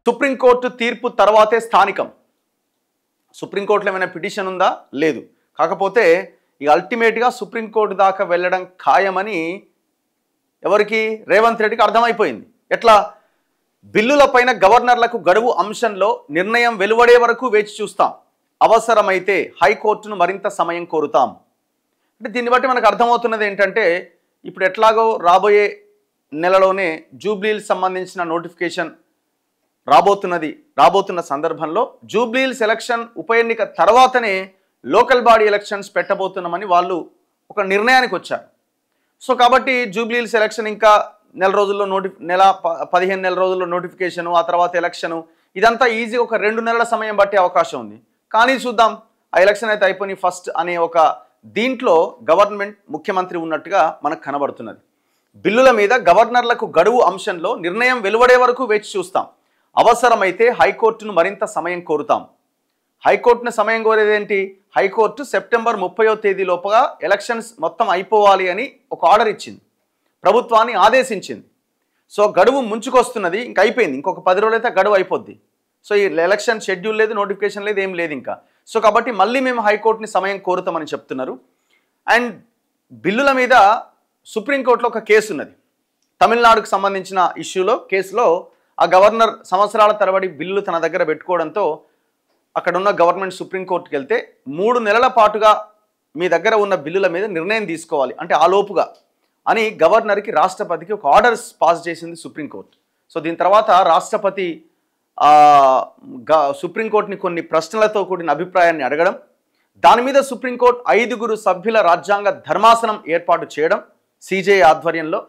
Supreme court తీర్పు తర్వాతే స్థానికం. సుప్రీంకోర్టులో ఏమైనా పిటిషన్ ఉందా? లేదు. కాకపోతే ఇక అల్టిమేట్గా సుప్రీంకోర్టు దాకా వెళ్ళడం ఖాయమని ఎవరికి? రేవంత్ రెడ్డికి అర్థమైపోయింది. ఎట్లా? బిల్లులపైన గవర్నర్లకు గడువు అంశంలో నిర్ణయం వెలువడే వరకు వేచి చూస్తాం, అవసరమైతే హైకోర్టును మరింత సమయం కోరుతాం. అంటే దీన్ని బట్టి మనకు అర్థమవుతున్నది ఏంటంటే, ఇప్పుడు ఎట్లాగో రాబోయే నెలలోనే జూబ్లీహిల్స్ సంబంధించిన నోటిఫికేషన్ రాబోతున్న సందర్భంలో జూబ్లీహిల్స్ ఎలక్షన్ ఉప ఎన్నిక తర్వాతనే లోకల్ బాడీ ఎలక్షన్స్ పెట్టబోతున్నామని వాళ్ళు ఒక నిర్ణయానికి వచ్చారు. సో కాబట్టి జూబ్లీహిల్స్ ఎలక్షన్ ఇంకా నెల రోజుల్లో 15 నెల రోజుల్లో నోటిఫికేషను, ఆ తర్వాత ఎలక్షను, ఇదంతా ఈజీ ఒక 2 నెలల సమయం బట్టే అవకాశం ఉంది. కానీ చూద్దాం, ఆ ఎలక్షన్ అయితే అయిపోయి ఫస్ట్ అనే ఒక దీంట్లో గవర్నమెంట్ ముఖ్యమంత్రి ఉన్నట్టుగా మనకు కనబడుతున్నది. బిల్లుల మీద గవర్నర్లకు గడువు అంశంలో నిర్ణయం వెలువడే వరకు వేచి చూస్తాం, అవసరమైతే హైకోర్టును మరింత సమయం కోరుతాం. హైకోర్టును సమయం కోరేదేంటి? హైకోర్టు సెప్టెంబర్ 30వ తేదీ లోపుగా ఎలక్షన్స్ మొత్తం అయిపోవాలి అని ఒక ఆర్డర్ ఇచ్చింది, ప్రభుత్వాన్ని ఆదేశించింది. సో గడువు ముంచుకొస్తున్నది, ఇంక అయిపోయింది, ఇంకొక 10 రోజులు అయితే గడువు అయిపోద్ది. సో ఈ ఎలక్షన్ షెడ్యూల్ లేదు, నోటిఫికేషన్ లేదు, ఏం లేదు ఇంకా. సో కాబట్టి మళ్ళీ మేము హైకోర్టుని సమయం కోరుతామని చెప్తున్నారు. అండ్ బిల్లుల మీద సుప్రీంకోర్టులో ఒక కేసు ఉన్నది, తమిళనాడుకు సంబంధించిన కేసులో ఆ గవర్నర్ సంవత్సరాల తరబడి బిల్లులు తన దగ్గర పెట్టుకోవడంతో అక్కడున్న గవర్నమెంట్ సుప్రీంకోర్టుకి వెళ్తే 3 నెలల పాటుగా మీ దగ్గర ఉన్న బిల్లుల మీద నిర్ణయం తీసుకోవాలి, అంటే ఆలోపుగా అని గవర్నర్కి రాష్ట్రపతికి ఒక ఆర్డర్స్ పాస్ చేసింది సుప్రీంకోర్టు. సో దీని తర్వాత రాష్ట్రపతి సుప్రీంకోర్టుని కొన్ని ప్రశ్నలతో కూడిన అభిప్రాయాన్ని అడగడం, దాని మీద సుప్రీంకోర్టు 5 సభ్యుల రాజ్యాంగ ధర్మాసనం ఏర్పాటు చేయడం సిజేఐ ఆధ్వర్యంలో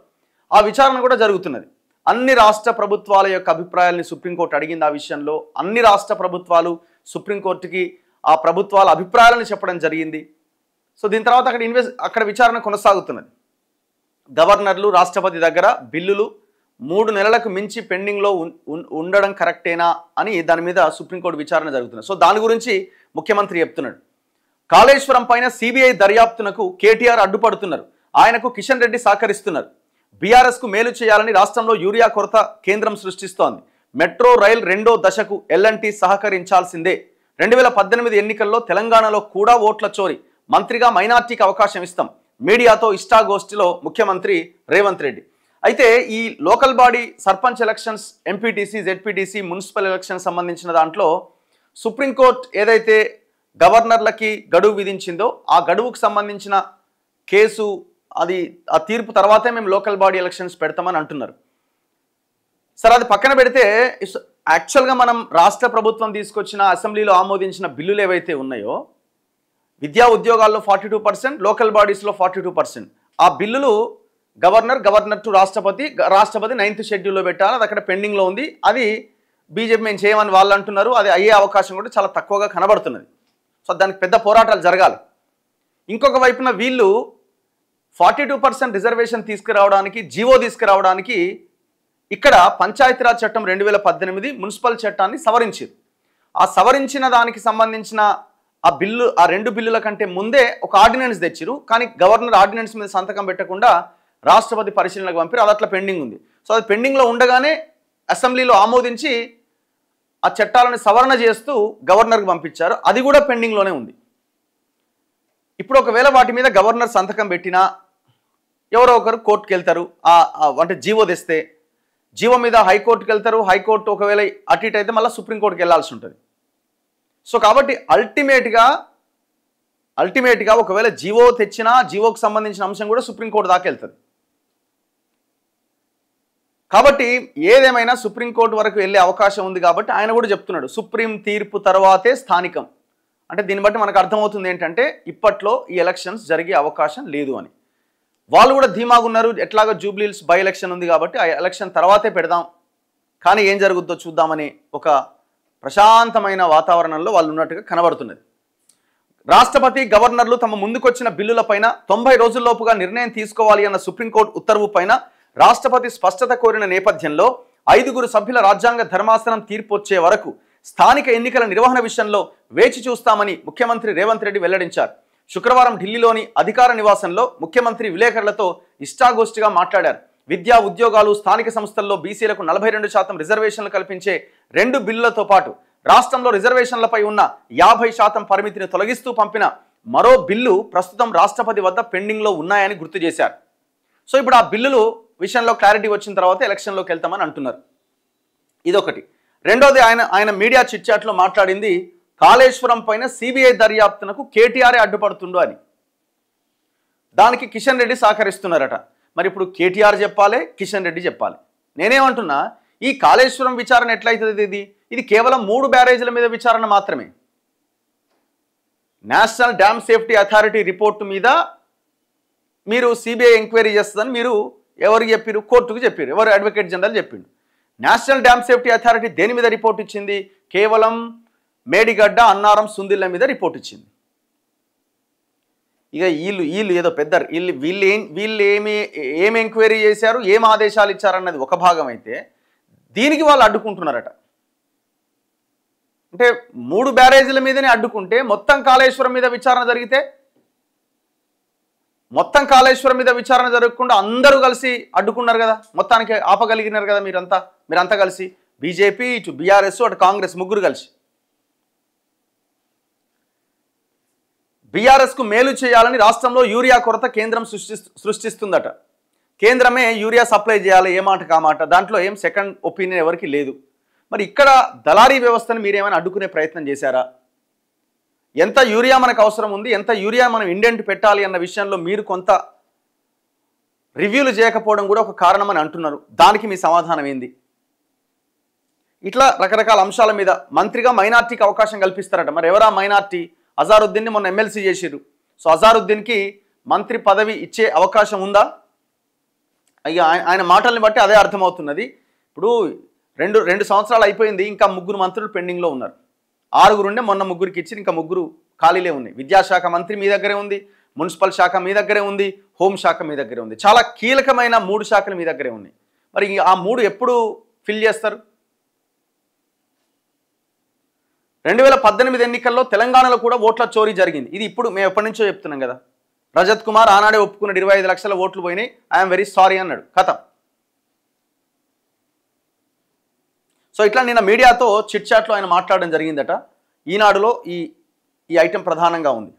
ఆ విచారణ కూడా జరుగుతున్నది. అన్ని రాష్ట్ర ప్రభుత్వాల యొక్క అభిప్రాయాలని సుప్రీంకోర్టు అడిగింది. ఆ విషయంలో అన్ని రాష్ట్ర ప్రభుత్వాలు సుప్రీంకోర్టుకి ఆ ప్రభుత్వాల అభిప్రాయాలను చెప్పడం జరిగింది. సో దీని తర్వాత అక్కడ విచారణ కొనసాగుతున్నది. గవర్నర్లు రాష్ట్రపతి దగ్గర బిల్లులు 3 నెలలకు మించి పెండింగ్లో ఉండడం కరెక్టేనా అని దాని మీద సుప్రీంకోర్టు విచారణ జరుగుతున్నది. సో దాని గురించి ముఖ్యమంత్రి చెప్తున్నాడు. కాళేశ్వరం పైన సిబిఐ దర్యాప్తునకు కేటీఆర్ అడ్డుపడుతున్నారు, ఆయనకు కిషన్ రెడ్డి సహకరిస్తున్నారు. బీఆర్ఎస్కు మేలు చేయాలని రాష్ట్రంలో యూరియా కొరత కేంద్రం సృష్టిస్తోంది. మెట్రో రైల్ 2వ దశకు ఎల్ఎన్టీ సహకరించాల్సిందే. 2018 ఎన్నికల్లో తెలంగాణలో కూడా ఓట్ల చోరీ, మంత్రిగా మైనార్టీకి అవకాశం ఇస్తాం, మీడియాతో ఇష్టాగోష్ఠిలో ముఖ్యమంత్రి రేవంత్ రెడ్డి. అయితే ఈ local body sarpanch elections, MPTC, ZPTC, municipal election సంబంధించిన దాంట్లో సుప్రీంకోర్టు ఏదైతే గవర్నర్లకి గడువు విధించిందో ఆ గడువుకు సంబంధించిన కేసు, అది ఆ తీర్పు తర్వాతే మేము లోకల్ బాడీ ఎలక్షన్స్ పెడతామని అంటున్నారు. సరే అది పక్కన పెడితే, యాక్చువల్గా మనం రాష్ట్ర ప్రభుత్వం తీసుకొచ్చిన అసెంబ్లీలో ఆమోదించిన బిల్లులు ఏవైతే ఉన్నాయో, విద్యా ఉద్యోగాల్లో 42%, లోకల్ బాడీస్లో 42%, ఆ బిల్లులు గవర్నర్ టు రాష్ట్రపతి 9th షెడ్యూల్లో పెట్టాలి, అది అక్కడ పెండింగ్లో ఉంది. అది బీజేపీ మేము చేయమని వాళ్ళు అంటున్నారు. అది అయ్యే అవకాశం కూడా చాలా తక్కువగా కనబడుతున్నది. సో దానికి పెద్ద పోరాటాలు జరగాలి. ఇంకొక వైపున వీళ్ళు 42% రిజర్వేషన్ తీసుకురావడానికి, జీవో తీసుకురావడానికి ఇక్కడ పంచాయతీరాజ్ చట్టం 2018 మున్సిపల్ చట్టాన్ని సవరించారు. ఆ సవరించిన దానికి సంబంధించిన ఆ 2 బిల్లుల కంటే ముందే ఒక ఆర్డినెన్స్ తెచ్చిరు. కానీ గవర్నర్ ఆర్డినెన్స్ మీద సంతకం పెట్టకుండా రాష్ట్రపతి పరిశీలనకు పంపారు. అది అట్లా పెండింగ్ ఉంది. సో అది పెండింగ్లో ఉండగానే అసెంబ్లీలో ఆమోదించి ఆ చట్టాలను సవరణ చేస్తూ గవర్నర్కి పంపించారు. అది కూడా పెండింగ్లోనే ఉంది. ఇప్పుడు ఒకవేళ వాటి మీద గవర్నర్ సంతకం పెట్టినా ఎవరో ఒకరు కోర్టుకు వెళ్తారు. అంటే జీవో తెస్తే జీవో మీద హైకోర్టుకు వెళ్తారు. హైకోర్టు ఒకవేళ అటు ఇటు అయితే మళ్ళీ సుప్రీంకోర్టుకి వెళ్ళాల్సి ఉంటుంది. సో కాబట్టి అల్టిమేట్గా ఒకవేళ జీవో తెచ్చినా జీవోకు సంబంధించిన అంశం కూడా సుప్రీంకోర్టు దాకా వెళ్తుంది. కాబట్టి ఏదేమైనా సుప్రీంకోర్టు వరకు వెళ్ళే అవకాశం ఉంది. కాబట్టి ఆయన కూడా చెప్తున్నాడు, సుప్రీం తీర్పు తర్వాతే స్థానికం. అంటే దీన్ని బట్టి మనకు అర్థమవుతుంది ఏంటంటే, ఇప్పట్లో ఈ ఎలక్షన్స్ జరిగే అవకాశం లేదు అని. వాళ్ళు కూడా ధీమాగా ఉన్నారు. ఎట్లాగో జూబ్లీహిల్స్ బై ఎలక్షన్ ఉంది కాబట్టి ఆ ఎలక్షన్ తర్వాతే పెడదాం, కానీ ఏం జరుగుద్దో చూద్దామని ఒక ప్రశాంతమైన వాతావరణంలో వాళ్ళు ఉన్నట్టుగా కనబడుతున్నది. రాష్ట్రపతి, గవర్నర్లు తమ ముందుకొచ్చిన బిల్లులపైన 90 రోజుల్లోపుగా నిర్ణయం తీసుకోవాలి అన్న సుప్రీంకోర్టు ఉత్తర్వు పైన రాష్ట్రపతి స్పష్టత కోరిన నేపథ్యంలో 5 సభ్యుల రాజ్యాంగ ధర్మాసనం తీర్పు వచ్చే వరకు స్థానిక ఎన్నికల నిర్వహణ విషయంలో వేచి చూస్తామని ముఖ్యమంత్రి రేవంత్ రెడ్డి వెల్లడించారు. శుక్రవారం ఢిల్లీలోని అధికార నివాసంలో ముఖ్యమంత్రి విలేకరులతో ఇష్టాగోష్ఠిగా మాట్లాడారు. విద్యా ఉద్యోగాలు స్థానిక సంస్థల్లో బీసీలకు 42% రిజర్వేషన్లు కల్పించే 2 బిల్లులతో పాటు రాష్ట్రంలో రిజర్వేషన్లపై ఉన్న 50% పరిమితిని తొలగిస్తూ పంపిన మరో బిల్లు ప్రస్తుతం రాష్ట్రపతి వద్ద పెండింగ్లో ఉన్నాయని గుర్తు చేశారు. సో ఇప్పుడు ఆ బిల్లులు విషయంలో క్లారిటీ వచ్చిన తర్వాత ఎలక్షన్లోకి వెళ్తామని అంటున్నారు. ఇదొకటి. రెండోది ఆయన మీడియా చిట్చాట్లో మాట్లాడింది కాళేశ్వరం పైన సిబిఐ దర్యాప్తునకు కేటీఆర్ అడ్డుపడుతుండు అని. దానికి కిషన్ రెడ్డి సహకరిస్తున్నారట. మరి ఇప్పుడు కేటీఆర్ చెప్పాలి, కిషన్ రెడ్డి చెప్పాలి. నేనేమంటున్నా, ఈ కాళేశ్వరం విచారణ ఎట్లయితుంది? ఇది కేవలం 3 బ్యారేజీల మీద విచారణ మాత్రమే. National dam safety authority report మీద మీరు సిబిఐ ఎంక్వైరీ చేస్తుందని మీరు ఎవరికి చెప్పారు? కోర్టుకు చెప్పారు. ఎవరు? అడ్వకేట్ జనరల్ చెప్పిండు. నేషనల్ డ్యామ్ సేఫ్టీ అథారిటీ దేని మీద రిపోర్ట్ ఇచ్చింది? కేవలం మేడిగడ్డ, అన్నారం, సుందిళ్ళ మీద రిపోర్ట్ ఇచ్చింది. ఇక వీళ్ళు ఏదో పెద్ద వీళ్ళు ఏమి ఎంక్వైరీ చేశారు, ఏం ఆదేశాలు ఇచ్చారన్నది ఒక భాగం అయితే, దీనికి వాళ్ళు అడ్డుకుంటున్నారట. అంటే 3 బ్యారేజీల మీదనే అడ్డుకుంటే మొత్తం కాళేశ్వరం మీద విచారణ జరిగితే, మొత్తం కాళేశ్వరం మీద విచారణ జరగకుండా అందరూ కలిసి అడ్డుకున్నారు కదా, మొత్తానికి ఆపగలిగినారు కదా మీరంతా కలిసి, బీజేపీ, ఇటు బీఆర్ఎస్, అటు కాంగ్రెస్, ముగ్గురు కలిసి. బీఆర్ఎస్కు మేలు చేయాలని రాష్ట్రంలో యూరియా కొరత కేంద్రం సృష్టిస్తుందట. కేంద్రమే యూరియా సప్లై చేయాలి, ఏ మాట కామాట. దాంట్లో ఏం సెకండ్ ఒపీనియన్ ఎవరికి లేదు. మరి ఇక్కడ దళారీ వ్యవస్థను మీరేమైనా అడ్డుకునే ప్రయత్నం చేశారా? ఎంత యూరియా మనకు అవసరం ఉంది, ఎంత యూరియా మనం ఇండెంట్ పెట్టాలి అన్న విషయంలో మీరు కొంత రివ్యూలు చేయకపోవడం కూడా ఒక కారణం అని అంటున్నారు. దానికి మీ సమాధానం ఏంది? ఇట్లా రకరకాల అంశాల మీద మంత్రిగా మైనార్టీకి అవకాశం కల్పిస్తారట. మరి ఎవరా మైనార్టీ? అజారుద్దీన్ని మొన్న ఎమ్మెల్సీ చేసిర్రు. సో అజారుద్దీన్కి మంత్రి పదవి ఇచ్చే అవకాశం ఉందా? అయ్యా ఆయన మాటల్ని బట్టి అదే అర్థమవుతున్నది. ఇప్పుడు రెండు సంవత్సరాలు అయిపోయింది, ఇంకా 3 మంత్రులు పెండింగ్లో ఉన్నారు. 6 ఉండే మొన్న 3కి ఇచ్చి ఇంకా 3 ఖాళీలే ఉన్నాయి. విద్యాశాఖ మంత్రి మీ దగ్గరే ఉంది, మున్సిపల్ శాఖ మీ దగ్గరే ఉంది, హోంశాఖ మీ దగ్గరే ఉంది. చాలా కీలకమైన 3 శాఖలు మీ దగ్గరే ఉన్నాయి. మరి ఆ 3 ఎప్పుడు ఫిల్ చేస్తారు? 2018 ఎన్నికల్లో తెలంగాణలో కూడా ఓట్ల చోరీ జరిగింది. ఇది ఇప్పుడు మేము ఎప్పటి నుంచో చెప్తున్నాం కదా. రజత్ కుమార్ ఆనాడే ఒప్పుకున్నాడు, 25 లక్షల ఓట్లు పోయినాయి, ఐఎమ్ వెరీ సారీ అన్నాడు, కథ. సో ఇట్లా నిన్న మీడియాతో చిట్ చాట్లో ఆయన మాట్లాడడం జరిగిందట. ఈనాడులో ఈ ఐటెం ప్రధానంగా ఉంది.